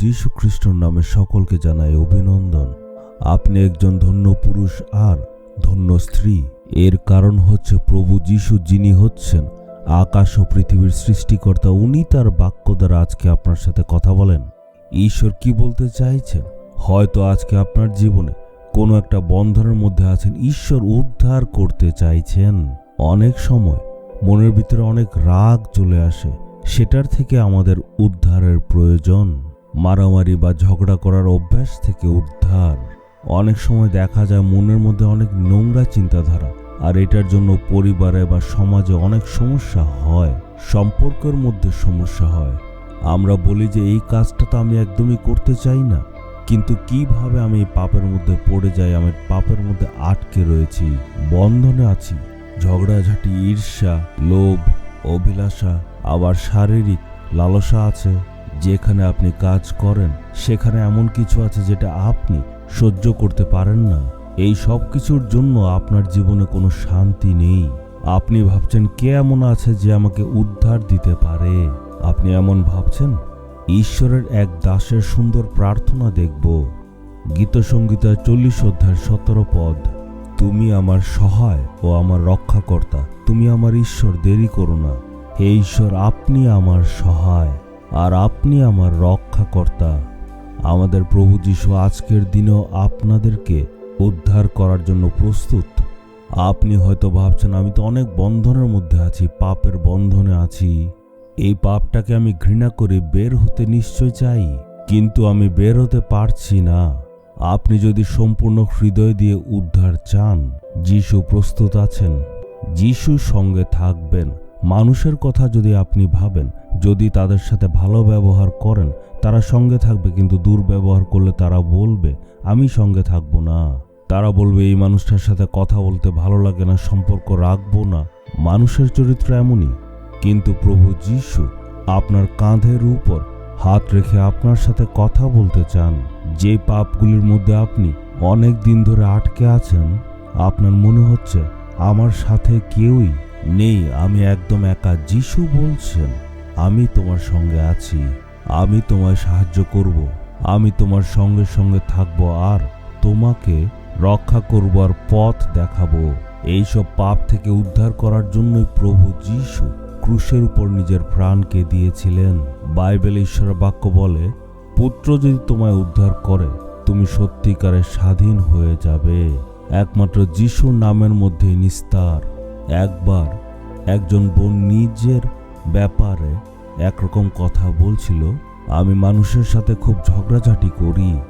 যীশু খ্রিস্টর নামে সকলকে জানাই অভিনন্দন। আপনি একজন ধন্য পুরুষ আর ধন্য স্ত্রী। এর কারণ হচ্ছে প্রভু যীশু, যিনি হচ্ছেন আকাশ ও পৃথিবীর সৃষ্টিকর্তা, উনি তার বাক্য দ্বারা আজকে আপনার সাথে কথা বলেন। ঈশ্বর কি বলতে চাইছেন? হয়তো আজকে আপনার জীবনে কোনো একটা বন্ধনের মধ্যে আছেন, ঈশ্বর উদ্ধার করতে চাইছেন। অনেক সময় মনের ভিতরে অনেক রাগ চলে আসে, সেটার থেকে আমাদের উদ্ধারের প্রয়োজন। মারামারি বা ঝগড়া করার অভ্যাস থেকে উদ্ধার। অনেক সময় দেখা যায় মনের মধ্যে অনেক নোংরা চিন্তাধারা, আর এটার জন্য পরিবারে বা সমাজে অনেক সমস্যা হয়, সম্পর্কের মধ্যে সমস্যা হয়। আমরা বলি যে এই কাজটা তো আমি একদমই করতে চাই না, কিন্তু কিভাবে আমি এই পাপের মধ্যে পড়ে যাই, আমি পাপের মধ্যে আটকে রয়েছি, বন্ধনে আছি। ঝগড়াঝাটি, ঈর্ষা, লোভ, অভিলাষা, আবার শারীরিক লালসা আছে। যেখানে আপনি কাজ করেন সেখানে এমন কিছু আছে যেটা আপনি সহ্য করতে পারেন না। এই সব কিছুর জন্য আপনার জীবনে কোনো শান্তি নেই। আপনি ভাবছেন কে এমন আছে যে আমাকে উদ্ধার দিতে পারে। আপনি এমন ভাবছেন। ঈশ্বরের এক দাসের সুন্দর প্রার্থনা দেখব। গীতসংহিতা 40 অধ্যায় 17 পদ। তুমি আমার সহায় ও আমার রক্ষাকর্তা, তুমি আমার ঈশ্বর, দেরি করো না। হে ঈশ্বর, আপনি আমার সহায় আর আপনি আমার রক্ষাকর্তা। আমাদের প্রভু যীশু আজকের দিনেও আপনাদেরকে উদ্ধার করার জন্য প্রস্তুত। আপনি হয়তো ভাবছেন আমি তো অনেক বন্ধনের মধ্যে আছি, পাপের বন্ধনে আছি, এই পাপটাকে আমি ঘৃণা করি, বের হতে নিশ্চয় চাই, কিন্তু আমি বের হতে পারছি না। আপনি যদি সম্পূর্ণ হৃদয় দিয়ে উদ্ধার চান, যীশু প্রস্তুত আছেন। যীশুর সঙ্গে থাকবেন। মানুষের কথা যদি আপনি ভাবেন, যদি তাদের সাথে ভালো ব্যবহার করেন তারা সঙ্গে থাকবে, কিন্তু দুর্ব্যবহার করলে তারা বলবে আমি সঙ্গে থাকবো না। তারা বলবে এই মানুষটার সাথে কথা বলতে ভালো লাগে না, সম্পর্ক রাখবো না। মানুষের চরিত্র এমনই। কিন্তু প্রভু যীশু আপনার কাঁধের উপর হাত রেখে আপনার সাথে কথা বলতে চান। যে পাপগুলির মধ্যে আপনি অনেক দিন ধরে আটকে আছেন, আপনার মনে হচ্ছে আমার সাথে কেউই নেই, আমি একদম একা, যীশু বলছেন আমি তোমার সঙ্গে আছি, আমি তোমায় সাহায্য করব, আমি তোমার সঙ্গে সঙ্গে থাকবো আর তোমাকে রক্ষা করব আর পথ দেখাবো। এইসব পাপ থেকে উদ্ধার করার জন্যই প্রভু যীশু ক্রুশের উপর নিজের প্রাণকে দিয়েছিলেন। বাইবেলে ঈশ্বরের বাক্য বলে, পুত্র যদি তোমায় উদ্ধার করে তুমি সত্যিকারের স্বাধীন হয়ে যাবে। একমাত্র যীশুর নামের মধ্যেই নিস্তার। একবার একজন বোন নিজের ব্যাপারে একরকম কথা বলছিল, আমি মানুষের সাথে খুব ঝগড়াঝাটি করি,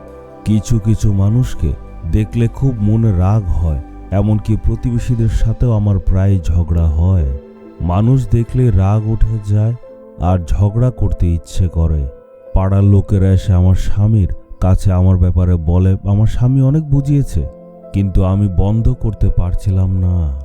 কিছু কিছু মানুষকে দেখলে খুব মনে রাগ হয়, এমনকি প্রতিবেশীদের সাথেও আমার প্রায় ঝগড়া হয়। মানুষ দেখলে রাগ উঠে যায় আর ঝগড়া করতে ইচ্ছে করে। পাড়ার লোকেরা এসে আমার স্বামীর কাছে আমার ব্যাপারে বলে, আমার স্বামী অনেক বুঝিয়েছে, কিন্তু আমি বন্ধ করতে পারছিলাম না।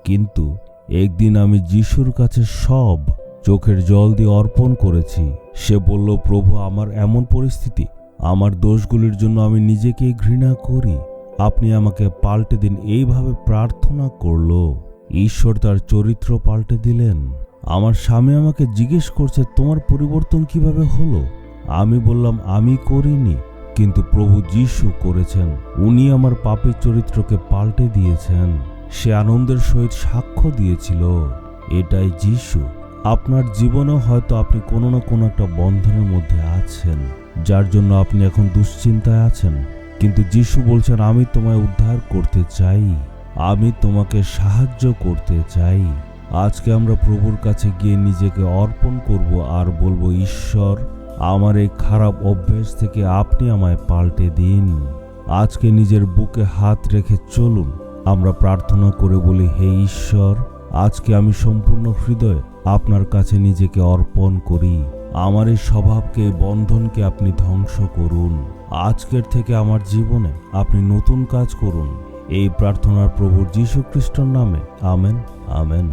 কিন্তু একদিন আমি যিশুর কাছে সব চোখের জল দিয়ে অর্পণ করেছি। সে বলল, প্রভু, আমার এমন পরিস্থিতি, আমার দোষগুলির জন্য আমি নিজেকেই ঘৃণা করি, আপনি আমাকে পাল্টে দিন। এইভাবে প্রার্থনা করল। ঈশ্বর তার চরিত্র পাল্টে দিলেন। আমার স্বামী আমাকে জিজ্ঞেস করছে তোমার পরিবর্তন কিভাবে হলো। আমি বললাম আমি করিনি, কিন্তু প্রভু যীশু করেছেন। উনি আমার পাপের চরিত্রকে পাল্টে দিয়েছেন। সে আনন্দের সহিত সাক্ষ্য দিয়েছিল, এটাই যীশু। আপনার জীবনেও হয়তো আপনি কোনো না কোনো একটা বন্ধনের মধ্যে আছেন, যার জন্য আপনি এখন দুশ্চিন্তায় আছেন, কিন্তু যীশু বলছেন আমি তোমায় উদ্ধার করতে চাই, আমি তোমাকে সাহায্য করতে চাই। আজকে আমরা প্রভুর কাছে গিয়ে নিজেকে অর্পণ করব আর বলবো, ঈশ্বর, আমার এই খারাপ অভ্যাস থেকে আপনি আমায় পাল্টে দিন। আজকে নিজের বুকে হাত রেখে চলুন, আমরা প্রার্থনা করে বলি, হে ঈশ্বর, আজকে আমি সম্পূর্ণ হৃদয়ে আপনার কাছে নিজেকে অর্পণ করি। আমার এই স্বভাবকে, এই বন্ধনকে আপনি ধ্বংস করুন। আজকের থেকে আমার জীবনে আপনি নতুন কাজ করুন। এই প্রার্থনার প্রভু যীশু খ্রিস্টর নামে, আমেন, আমেন।